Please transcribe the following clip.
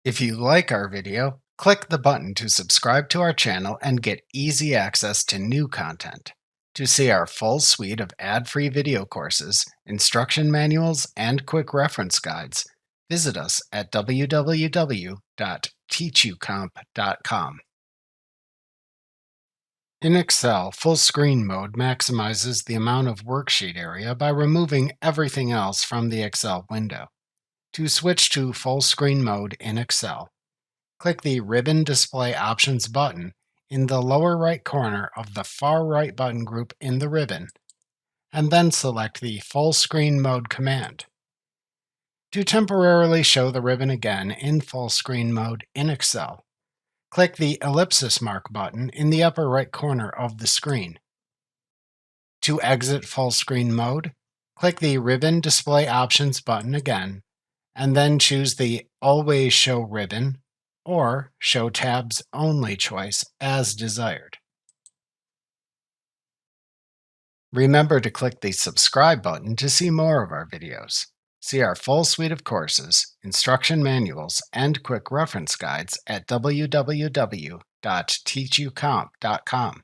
If you like our video, click the button to subscribe to our channel and get easy access to new content. To see our full suite of ad-free video courses, instruction manuals, and quick reference guides, visit us at www.teachucomp.com. In Excel, full screen mode maximizes the amount of worksheet area by removing everything else from the Excel window. To switch to full screen mode in Excel, click the Ribbon Display Options button in the lower right corner of the far right button group in the ribbon, and then select the Full Screen Mode command. To temporarily show the ribbon again in full screen mode in Excel, click the ellipsis mark button in the upper right corner of the screen. To exit full screen mode, click the Ribbon Display Options button again, and then choose the Always Show Ribbon or Show Tabs Only choice as desired. Remember to click the subscribe button to see more of our videos. See our full suite of courses, instruction manuals, and quick reference guides at www.teachucomp.com.